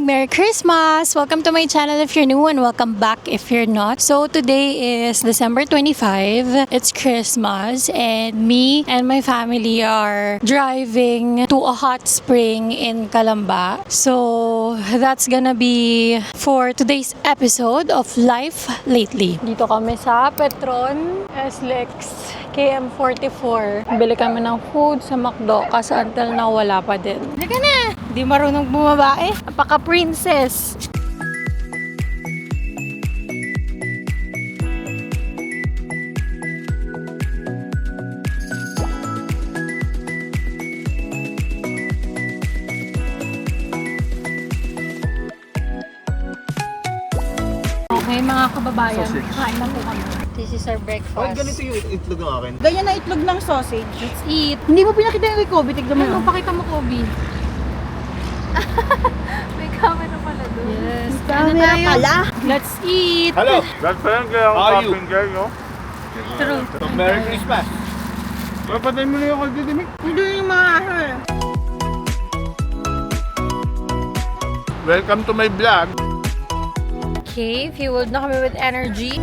Merry Christmas! Welcome to my channel if you're new and welcome back if you're not. So today is December 25. It's Christmas and me and my family are driving to a hot spring in Calamba. So that's gonna be for today's episode of Life Lately. Dito kami sa Petron SLEX KM44. Bili kami ng food sa McDo kasi until now wala pa din. Halika na! Di marunong bumabae. Napaka-princess. Okay mga kababayan, kain na po kami. This is our breakfast. Bakit ganito yung itlog ng akin? Ganyan na itlog ng sausage. Let's eat. Hindi mo pinakita yung Kobe, tignan mo. Ano, pakita mo, Kobe. May camera pala doon. Yes. Camera pala. Let's eat. Hello! That's parang kaya ako popping girl, no? True. Merry Christmas! Papatay mo na yung kagdidimik. Hindi yung mga aso eh. Welcome to my vlog. Okay, fueled na kami with energy.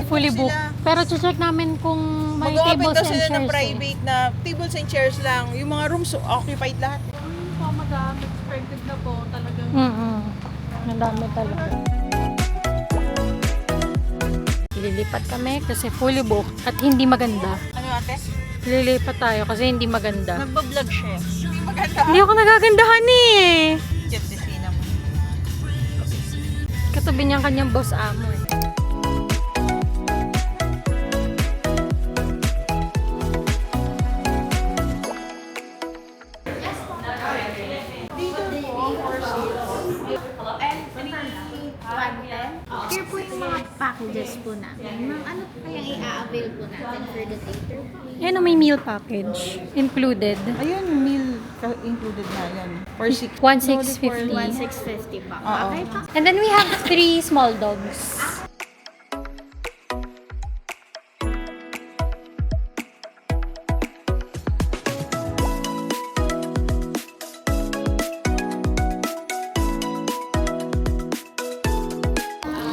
Fully booked. Pero check namin kung may Mag-open tables daw and sila chairs. ng private na tables and chairs lang. Yung mga rooms occupied lahat. Madam, expected na po talagang. Ang dami talaga. Lilipat kami kasi fully booked at hindi maganda. Ano ate? Lilipat tayo kasi hindi maganda. Nagbablog siya. Hindi maganda. Hindi ako nagagandahan eh. Cute disina mo. Katabi niya ang kanyang boss amo eh. Here po yung mga packages po namin. Ma'am, ano po kayang i-avail po natin for the theater po? Yan o, may meal package included. Ayun, meal included na yan. For 6. 1,650. 1,650 pa. Oo. Okay pa. And then we have 3 small dogs.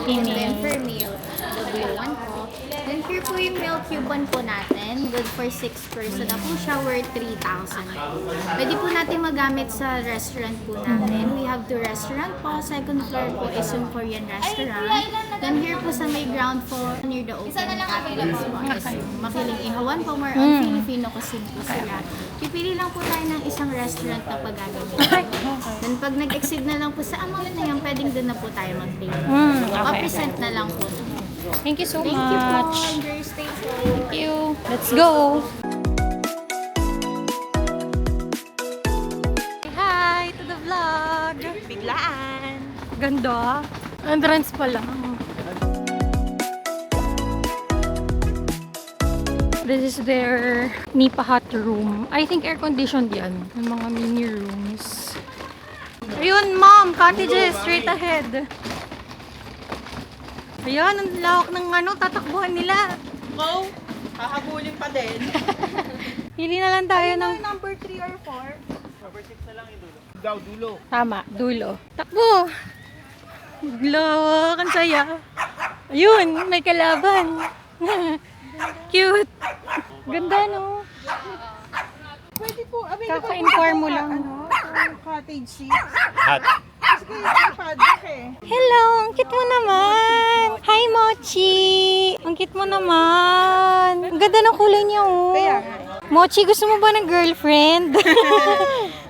And then for meal, W1 po. Then here po yung meal coupon po natin. Good for 6 person na po siya, worth 3,000 po. Pwede po natin magamit sa restaurant po namin. We have 2 restaurant po. Second floor po is yung Korean restaurant. Then here po sa may ground floor near the open caterings po is yung Makiling Ihawan po. More on Filipino cuisine po sila. Pipili lang po tayo ng isang restaurant na pag-gagawin. Then pag nag-exceed na lang po sa amount na yan, pwedeng doon na po tayo mag-pay. Pa-present na lang po. Thank you so Thank you po. much. Enjoy your stay po. Thank you. Let's go. Say hi to the vlog. Biglaan. Ganda. Entrance pa lang. This is their Nipa Hut room. I think air-conditioned yan. Yung mga mini rooms. Ayun, mom! Cottages straight ahead. Ayan, ang lawak ng tatakbuhan nila. Go! Hahabulin pa din. Pili na lang tayo ng... Number 3 or 4? Daw, dulo. Tama, dulo. Takbo! Lawak, ang saya. Ayun, may kalaban. Cute. Ganda, no? Pwede po. Available Kaka-inform mo po lang. Cottage seats. Hot. Kasi kayo padlock eh. Hello, ang cute mo naman. Hi, Mochi. Ang cute mo naman. Ang ganda ng kulay niya, oh. Kaya Mochi, gusto mo ba ng girlfriend?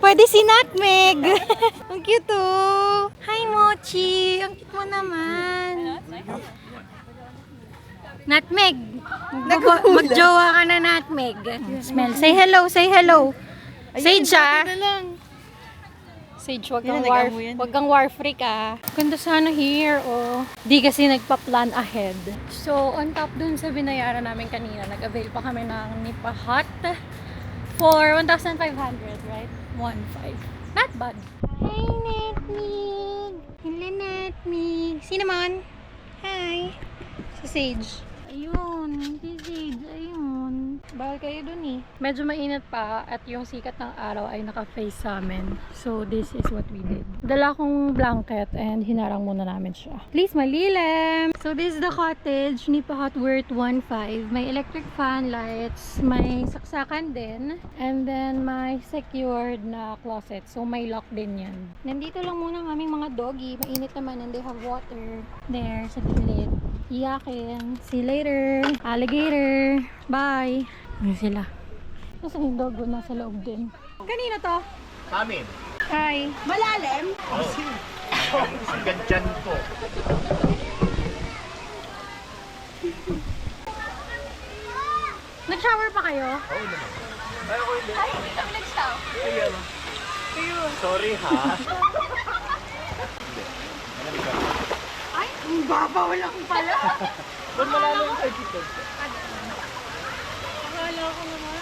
Pwede si Nutmeg. Ang cute, oh. Hi, Mochi. Ang cute mo naman. Nutmeg. Magjowa ka na, Nutmeg. Smell. Say hello, say hello. Sage, ah. Sage, wag kang war freak, ah. Ganda sana here, oh. Di kasi nagpa-plan ahead. So, on top dun sa binayaran namin kanina, nag-avail pa kami ng Nipa Hut for 1,500, right? 1,500. Not bad. Hi, Nutmeg. Hello. Lynette, me. Cinnamon. Hi. Si Sage. Ayun. Si Sage. Ayun. Bahal kayo dun eh. Medyo mainit pa at yung sikat ng araw ay naka-face sa amin. So, this is what we did. Dala kong blanket and hinarang muna namin siya. Please, malilim! So, this is the cottage. Nipa Hut worth 1.5. May electric fan, lights, may saksakan din, and then may secured na closet. So, may lock din yan. Nandito lang muna ang aming mga doggy. Mainit naman and they have water there sa gilid. Iyakin. See you later. Alligator. Bye. Ano sila? Kasi yung dog ko nasa loob din. Kanina to? Sa amin. Hi. Malalim? Hanggang dyan po. Nag-shower pa kayo? Oo naman. Ay, ako hindi. Ay, kami nag-shower. Sorry ha. Hindi. Ay, ang babaw lang pala. Doon malalo yung side dito. Akala ko naman.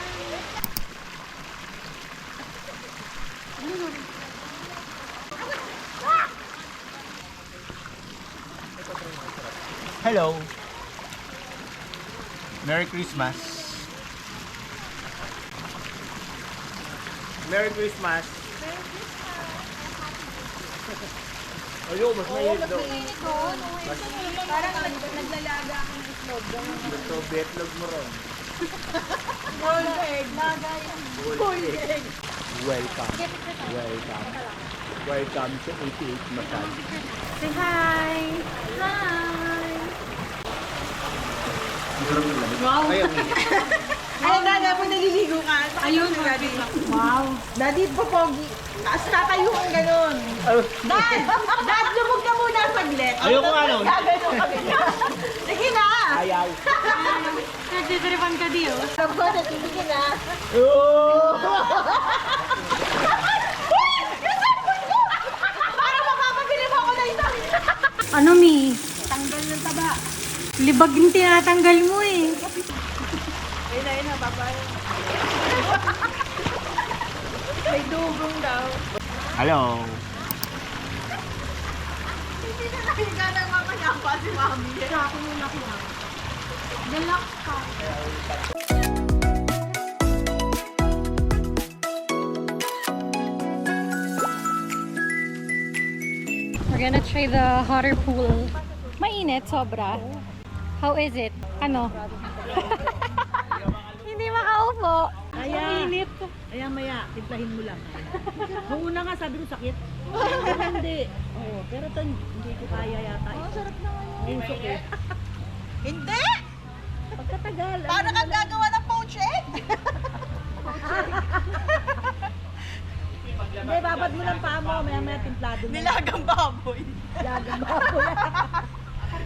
Hello. Merry Christmas. Merry Christmas. Ayun, mas mainit daw. Parang naglalaga ako ng itlog. Gusto, betlog mo ron. Gold egg. Gold egg. Welcome. Welcome. Welcome to 88 Masal. Say hi. Hi. Wow. Ay, ang init. Ay, dada mo naliligo ka. Ayun, Daddy. Wow. Daddy, popogi. Taas tatayo kang ganun. Dad! Dad, lumog ka muna saglit. Ayoko nga nun. Gaganon kami. Sige na! Ayaw. Nagtitripan ka di oh. Sabi ko, sige na. Para makapagbilim ako na ito. Ano mi? Tanggal ng taba. Libag yung tinatanggal mo eh. Ayun na, babay. May dugong daw. Hello. Hindi na nahiga ng mamayapa si Mami. Kaya ako yung nakuha. Deluxe pa. We're gonna try the hotter pool. Mainit, sobra. How is it? Ano? Hindi makaupo. Ayan. Mainit. Ayan, maya, timplahin mo lang. Nung una nga, sabi ko sakit. Hindi. Oo, pero ito, hindi ko kaya yata. Oo, sarap naman yun. Usok eh. Hindi! Pagkatagal. Paano ka gagawa ng poach egg? Hindi, babad mo lang paa mo. Maya timplado mo. Nilagang baboy. Nilagang baboy.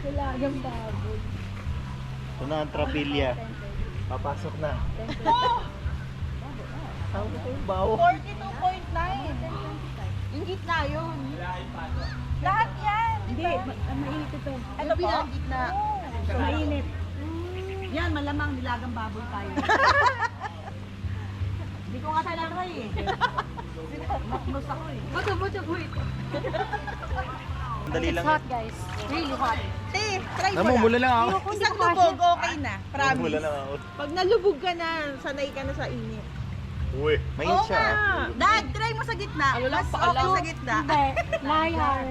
Nilagang baboy. Ito na ang trapilya. Papasok na. Tawag ko yung bawo. 42.9. Yung gitna yun. Lahat yan. Hindi, mainit ito. Ano po? Ang gitna. Mainit. Yan, malamang nilagang baboy tayo. Hindi ko nga tinatry eh. Maknos ako eh. Buto po ito. Dali It's lang. hot guys. Really hot. Te, try mo Namumula lang ako. Isang lubog, okay na. Promise. Namumula lang ako. Pag nalubog ka na, sanay ka na sa init. Uy, mainit siya. Dad, try mo sa gitna. Mas okay sa gitna. Hindi. Liar.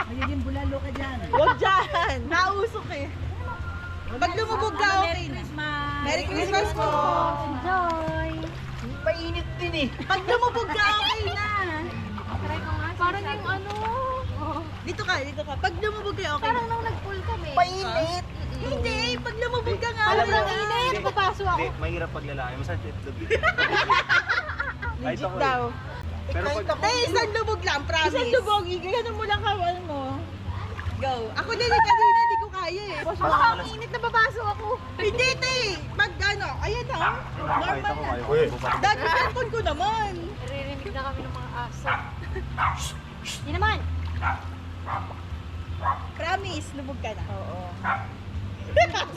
Magiging bulalo ka dyan. Huwag dyan. Nausok eh. Pag lumubog ka, okay na. Merry Christmas po. Enjoy. Mainit din eh. Pag lumubog ka, okay na. Parang yung ano. Dito ka. Pag lumubog ka, okay Parang na. nung nag-pool kami. Painit. Hindi, pag lumubog ka nga. Alam okay mo, na. init. Napapasok ako. Hindi, mahirap pag lalaki. Masakit itlog. Legit daw. Pero pag... Tay, isang lubog lang, promise. Isang lubog, ganun mo lang kawan mo. Go. Ako din kanina, hindi ko kaya eh. Ang init na papasok ako. Hindi, tay. Pag ano, ayan na. Normal na. Uy, Dati cellphone ko naman. Naririnig na kami ng mga aso. Hindi naman. Promise, lubog ka na. Oo.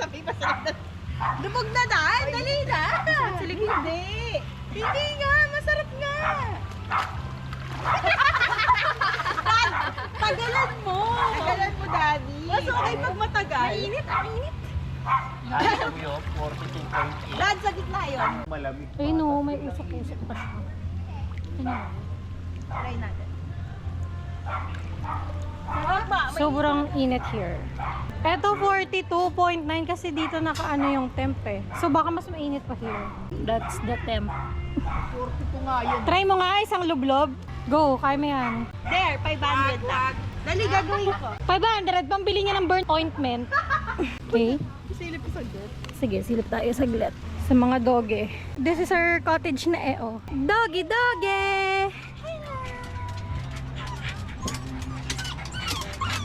Sabi pa sa lubog na dahil, dali na. Hindi. Hindi nga, masarap nga. Dad, Tagalan mo! Tagalan mo, Daddy. Mas okay pag matagal. Mainit, mainit. Kaya mo yun, 42.8. Dad, sa gitna yun. Malamig. Ay no, may usok-usok pa siya. Try natin. Sarap ba? Sobrang init here. Eto 42.9 kasi dito nakaano yung temp eh. So baka mas mainit pa here. That's the temp. 42 nga yun. Try mo nga isang lublob. Go, kaya mo yan. There, 500 lang. Dali, gagawin ko. 500, pambili niya ng burnt ointment. Okay. Silip ko saglit. Sige, silip tayo saglit. Sa mga doge. This is our cottage na EO. Doggy, doggy!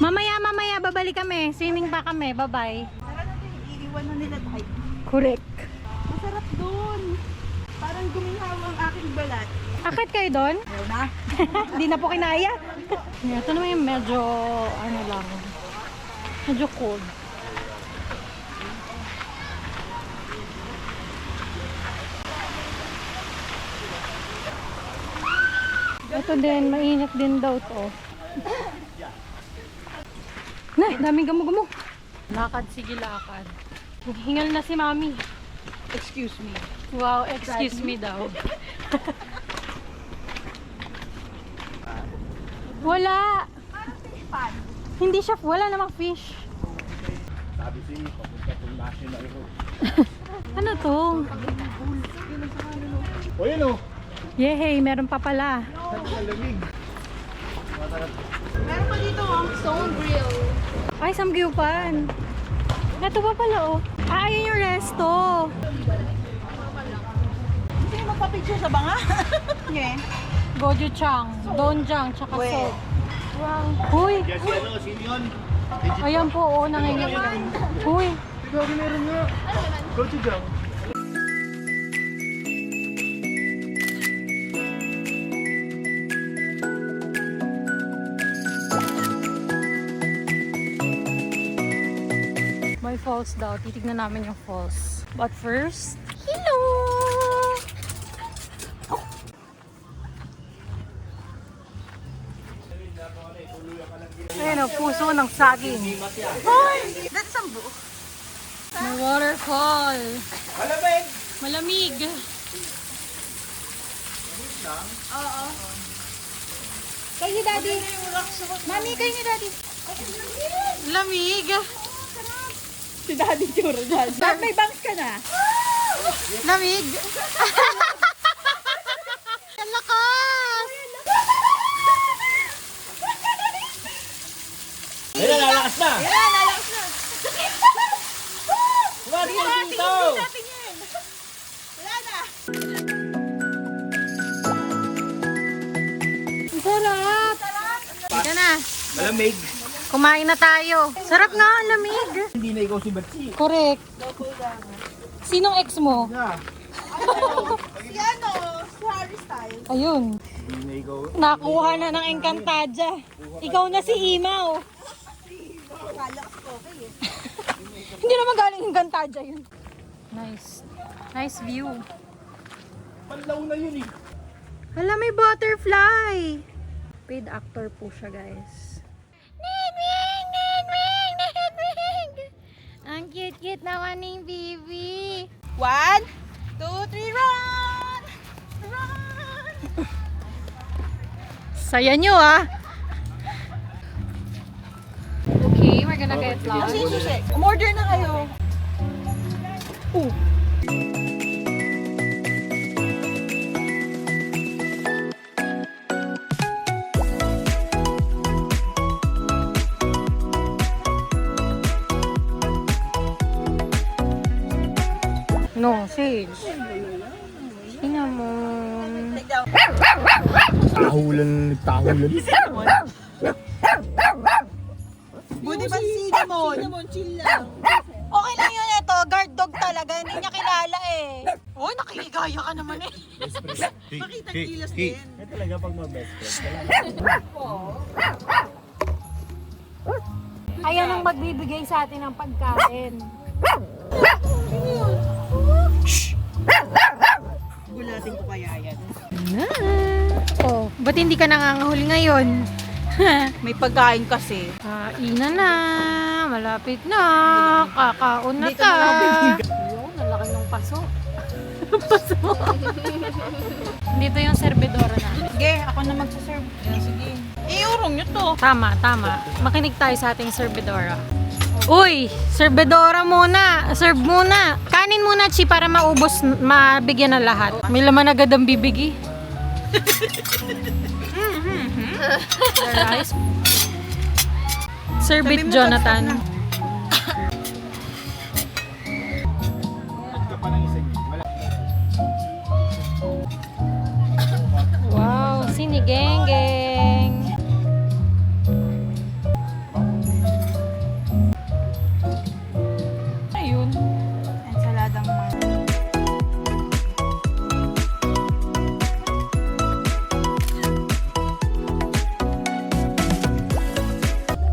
Mamaya, babalik kami. Swimming pa kami. Bye-bye. Tara natin, iiwan na nila tayo. Correct. Masarap doon. Parang guminhaw ang aking balat. Akit kayo doon? Ayaw na. Hindi na po kinaya. Ito naman yung medyo, ano lang, medyo cold. Ito din, mainit din daw to. Nay, daming gamo-gamo. Lakad, sige lakad. Hingal na si Mami. Excuse me. Wow, excuse me daw. Wala. Hindi siya, wala namang fish. Sabi siya, papunta itong national road. Ano to? O yun o. Yehey, meron pa pala. Malamig. Meron pa dito, Stone grill. Ay, samgyupan. Ito pa pala oh. Ah, ayun yung resto. Hindi mo magpa-picture sa banga? Yeah. Gochujang, doenjang, tsaka Weh. salt. Wow. Huy, Yes, ano, sino yun? ayan po oh, nanginginig. Huy. Ikaw, meron nga. Go to Jang. May falls daw. Titignan namin yung falls. But first, hello! Ayan o, puso ng saging. That's some buo. May waterfall. Malamig! Malamig. Kayo ni Daddy. Mami, kayo ni Daddy. Lamig. Si Daddy tsura dyan. Dad, may bangs ka na. Lamig. Ang lakas. Ayun, lalakas na! Yan, nalakas na. Kumari ka dito! Natin yan. Wala na. Ang sarap. Dito na. Malamig. Kumain na tayo. Sarap nga, ang lamig. Hindi na ikaw si Batsi. Correct. Sinong ex mo? Si ano, si Harry Styles. Ayun. Hindi na ikaw. Nakuha na ng Encantadia. Ikaw na si Imaw. Kala ko okay eh. Hindi naman galing Encantadia yun. Nice. Nice view. Panlaw na yun eh. Hala, may butterfly. Paid actor po siya, guys. Ang cute-cute naman ng baby. 1, 2, 3, run! Run! Saya nyo, ah. Okay, we're gonna get lost. Kasi susi, umorder na kayo. No, Sage. Cinnamon. Take down. Tahulan. Buti ba cinnamon? Cinnamon, chill lang. Okay lang yun ito, guard dog talaga, hindi niya kilala eh. Oh, nakikigaya ka naman eh. Makita kilos din. Kaya talaga pag mga-best friend. Ayan ang magbibigay sa atin ng pagkain. Gulatin ko kaya yan. Oh, ba't hindi ka nangangahuli ngayon? May pagkain kasi. Kainan na. Malapit na. Kakaon na Dito ta. na lang bibigay. Ayun, nalaki ng paso. Paso. Dito yung servidora na. Sige, ako na magsaserve. Yan, sige. Iurong nyo to. Tama, tama. Makinig tayo sa ating servidora. Uy, servidora muna. Serve muna. Kanin muna, Chi, para maubos, mabigyan ng lahat. May laman agad ang bibigi. Rice. Serve it, Jonathan. Wow, sinigeng-geng. Ayun. Ensaladang mango.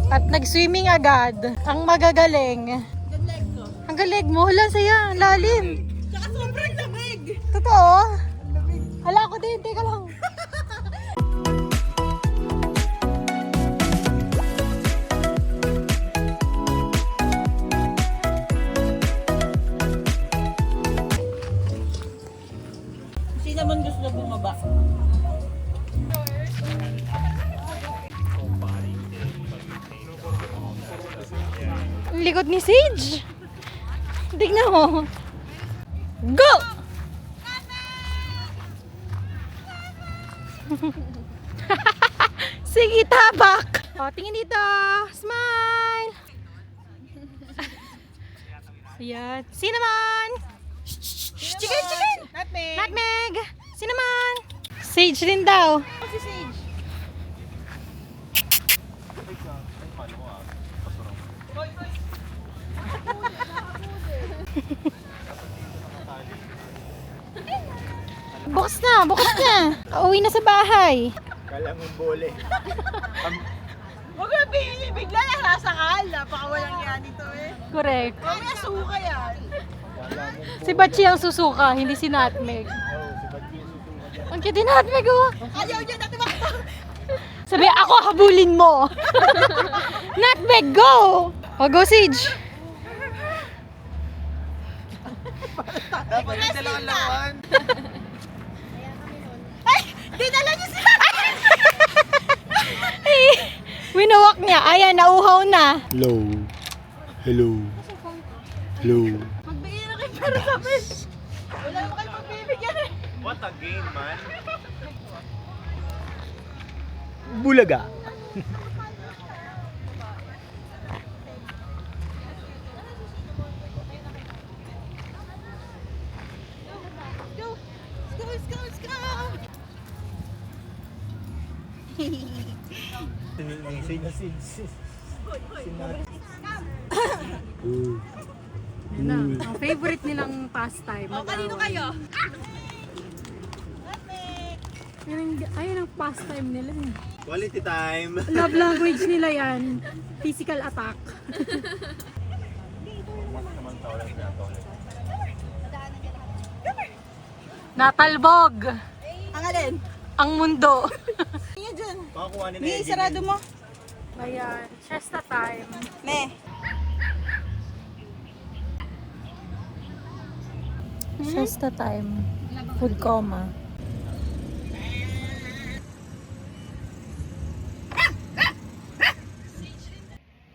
At nag-swimming agad. Ang magagaling. Ang galing mo. Hala, saya. Ang lalim. Tsaka sobrang lamig. Totoo? Hala, ako din. Teka lang. Sino naman gusto bumaba? Ang likod ni Sage. Tignan mo. Go! Sige, tabak. O, tingin dito. Smile. Ayan. Cinnamon. Chicken, chicken. Nutmeg. Nutmeg. Cinnamon. Sage din daw. Si Sage. Bukas na, bukas na. Uwi na sa bahay. Kala mong bole. Huwag na bigla na nasakal. Napakawalang yan ito eh. Correct. Mamaya suka yan. Si Bachi ang susuka, hindi si Nutmeg. Oo, si Bachi yung susunod yan. Ang cute ni Nutmeg, oh. Ayaw niya natin makita. Sabi, ako habulin mo. Nutmeg, go! O, go, Sage. Dapat yung dalawang lawan. Dinala niyo si Winawak niya. Ayan, nauhaw na. Hello. Hello. Hello. Magbigay na kayo para sa amin. Wala naman kayo magbibigyan eh. What a game, man. Bulaga. Let's go, let's go, let's go. Ang favorite nilang pastime. Kanino kayo? Ayun ang pastime nila. Quality time. Love language nila yan. Physical attack. Natalbog Ang alin? ang mundo. Yan dyan. Pakakuha ni Ni, sarado mo. Ayan, siesta time. Me. Siesta time. Food coma.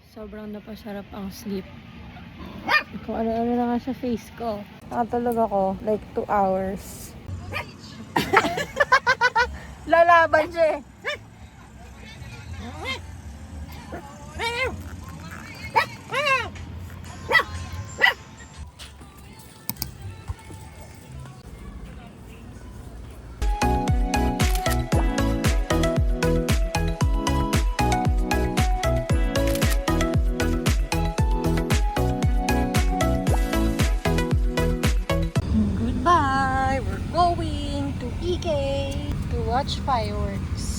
Sobrang napasarap ang sleep. Kung ano-ano na nga sa face ko. Nakatulog ako like 2 hours. Lalaban siya eh. Goodbye! We're going to EK to watch fireworks.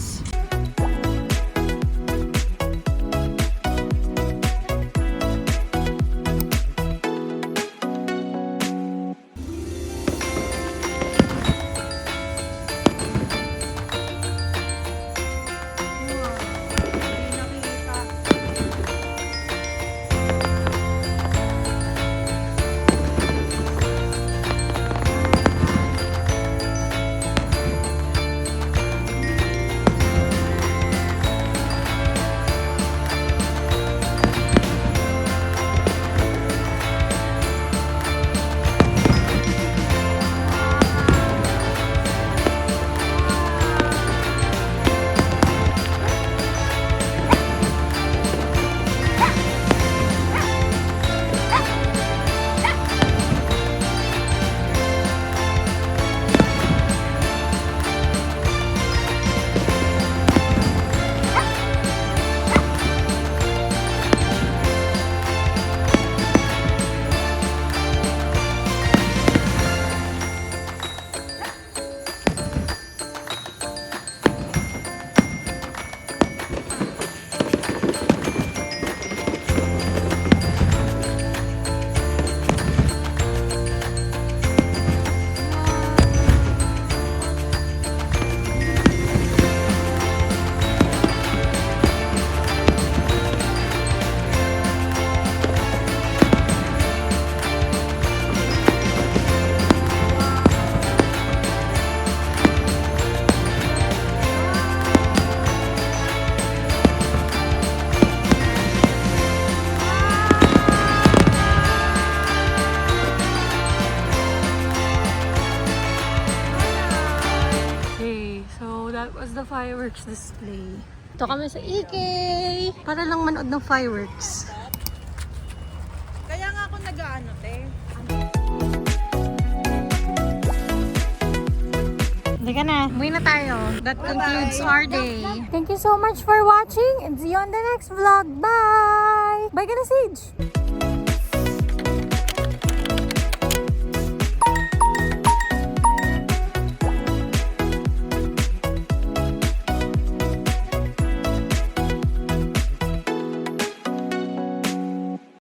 the fireworks display. Ito kami sa EK! Para lang manood ng fireworks. Kaya nga ako nag-ano, te. Hindi ka na. Umuwi na tayo. That concludes our day. Thank you so much for watching and see you on the next vlog. Bye! Bye ka na, Sage!